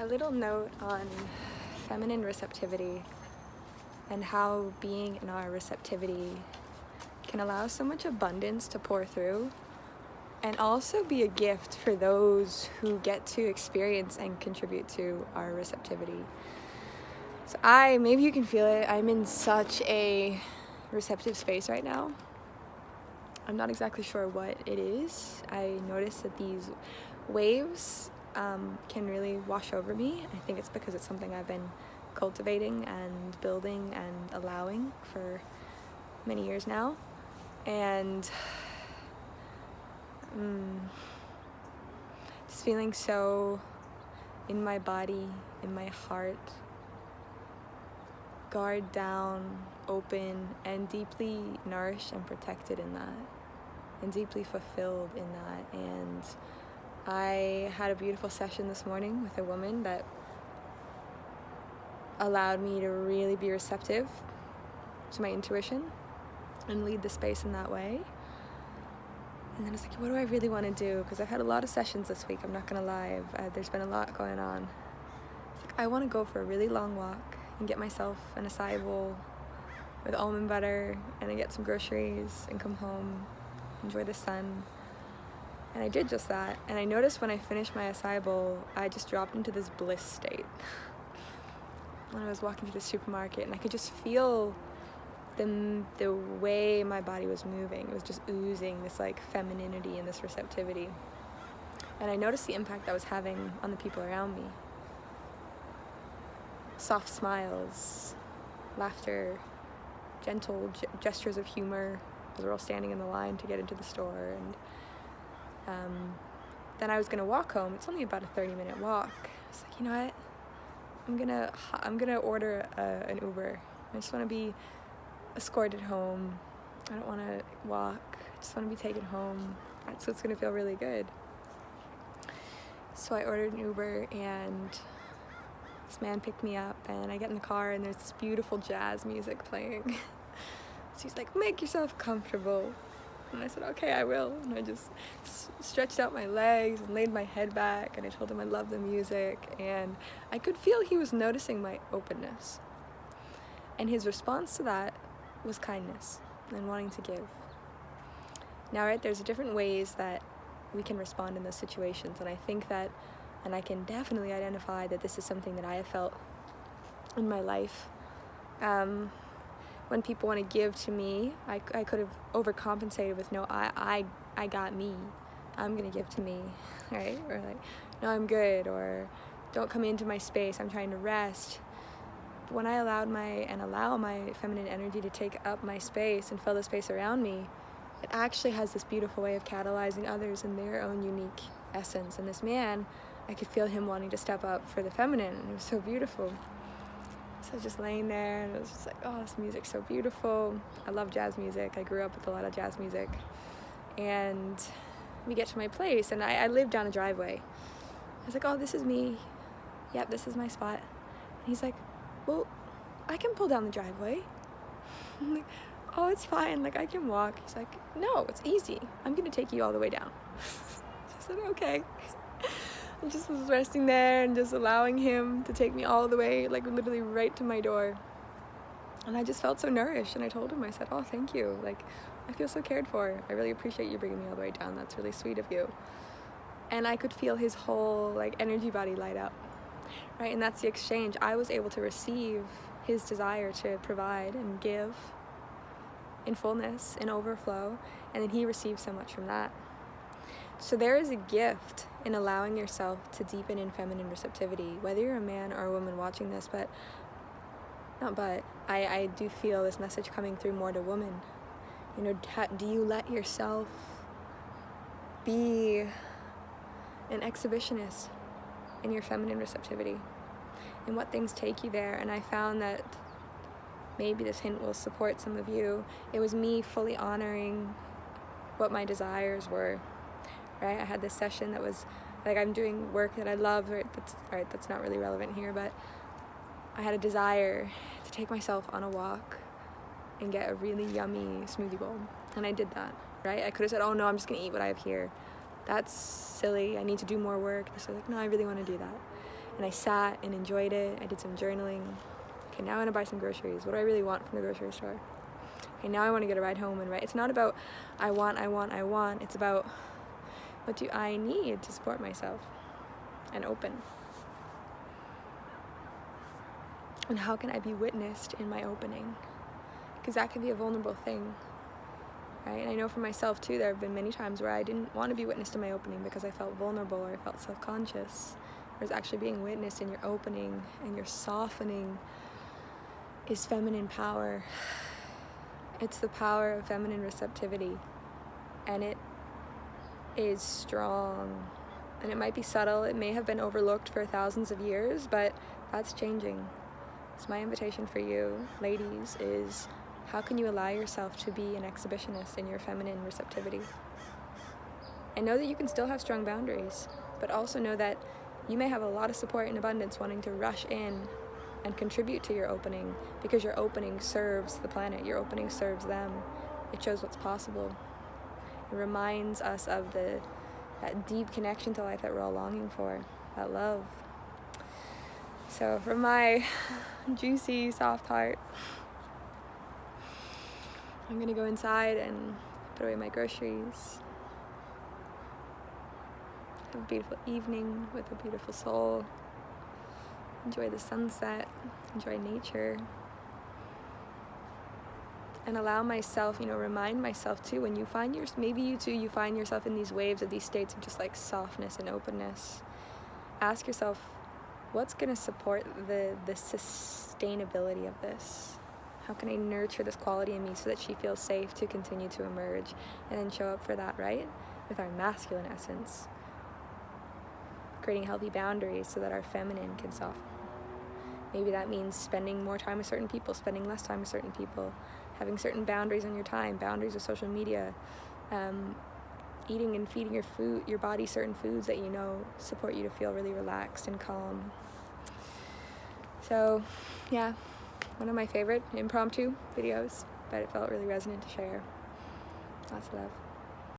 A little note on feminine receptivity and how being in our receptivity can allow so much abundance to pour through and also be a gift for those who get to experience and contribute to our receptivity. So maybe you can feel it, I'm in such a receptive space right now. I'm not exactly sure what it is. I noticed that these waves can really wash over me. I think it's because it's something I've been cultivating and building and allowing for many years now. And just feeling so in my body, in my heart, guard down, open, and deeply nourished and protected in that, and deeply fulfilled in that. And I had a beautiful session this morning with a woman that allowed me to really be receptive to my intuition and lead the space in that way. And then I was like, what do I really want to do? Because I've had a lot of sessions this week, I'm not going to lie. There's been a lot going on. It's like, I want to go for a really long walk and get myself an acai bowl with almond butter, and I get some groceries and come home, enjoy the sun. And I did just that. And I noticed when I finished my acai bowl, I just dropped into this bliss state. When I was walking through the supermarket, and I could just feel the way my body was moving. It was just oozing this like femininity and this receptivity. And I noticed the impact that was having on the people around me. Soft smiles, laughter, gentle gestures of humor as we're all standing in the line to get into the store. And then I was gonna walk home. It's only about a 30-minute walk. I was like, you know what? I'm gonna order an Uber. I just want to be escorted home. I don't want to walk. I just want to be taken home. So it's gonna feel really good. So I ordered an Uber, and this man picked me up, and I get in the car, and there's this beautiful jazz music playing. So he's like, make yourself comfortable. And I said, okay, I will. And I just stretched out my legs and laid my head back, and I told him I love the music. And I could feel he was noticing my openness. And his response to that was kindness and wanting to give. Now, right, there's different ways that we can respond in those situations. And I think that, and I can definitely identify that this is something that I have felt in my life. When people want to give to me, I could have overcompensated with, no, I got me. I'm going to give to me, right? Or like, no, I'm good, or don't come into my space, I'm trying to rest. But when I allow my feminine energy to take up my space and fill the space around me, it actually has this beautiful way of catalyzing others in their own unique essence. And this man, I could feel him wanting to step up for the feminine, and it was so beautiful. So I was just laying there, and it was just like, oh, this music's so beautiful. I love jazz music. I grew up with a lot of jazz music. And we get to my place, and I live down a driveway. I was like, oh, this is me. Yep, this is my spot. And he's like, well, I can pull down the driveway. I'm like, oh, it's fine. Like, I can walk. He's like, no, it's easy. I'm going to take you all the way down. So I said, okay. I just was resting there and just allowing him to take me all the way, like literally right to my door. And I just felt so nourished, and I told him, I said, oh, thank you. Like, I feel so cared for. I really appreciate you bringing me all the way down. That's really sweet of you. And I could feel his whole like energy body light up, right? And that's the exchange. I was able to receive his desire to provide and give in fullness, in overflow, and then he received so much from that. So there is a gift in allowing yourself to deepen in feminine receptivity, whether you're a man or a woman watching this, I do feel this message coming through more to women. You know, do you let yourself be an exhibitionist in your feminine receptivity? And what things take you there? And I found that maybe this hint will support some of you. It was me fully honoring what my desires were. Right? I had this session that was like, I'm doing work that I love, right? That's not really relevant here, but I had a desire to take myself on a walk and get a really yummy smoothie bowl. And I did that, right? I could have said, oh no, I'm just gonna eat what I have here. That's silly, I need to do more work. So I was like, no, I really wanna do that. and I sat and enjoyed it. I did some journaling. Okay, now I want to buy some groceries. What do I really want from the grocery store? Okay, now I want to get a ride home and write. It's not about I want. It's about what do I need to support myself and open. And how can I be witnessed in my opening? Because that can be a vulnerable thing, right? And I know for myself too, there have been many times where I didn't want to be witnessed in my opening because I felt vulnerable or I felt self-conscious. Whereas actually being witnessed in your opening and your softening is feminine power. It's the power of feminine receptivity, and it is strong. And it might be subtle, it may have been overlooked for thousands of years, but that's changing. So my invitation for you, ladies, is how can you allow yourself to be an exhibitionist in your feminine receptivity? And know that you can still have strong boundaries, but also know that you may have a lot of support and abundance wanting to rush in and contribute to your opening, because your opening serves the planet, your opening serves them. It shows what's possible. It reminds us of that deep connection to life that we're all longing for, that love. So from my juicy, soft heart, I'm gonna go inside and put away my groceries. Have a beautiful evening with a beautiful soul. Enjoy the sunset, enjoy nature. And allow myself, remind myself too, when you find maybe you too, you find yourself in these waves of these states of just like softness and openness. Ask yourself, what's going to support the sustainability of this? How can I nurture this quality in me so that she feels safe to continue to emerge, and then show up for that, right? With our masculine essence. Creating healthy boundaries so that our feminine can soften. Maybe that means spending more time with certain people, spending less time with certain people, having certain boundaries on your time, boundaries with social media, eating and feeding your body certain foods that you know support you to feel really relaxed and calm. So, yeah, one of my favorite impromptu videos, but it felt really resonant to share. Lots of love.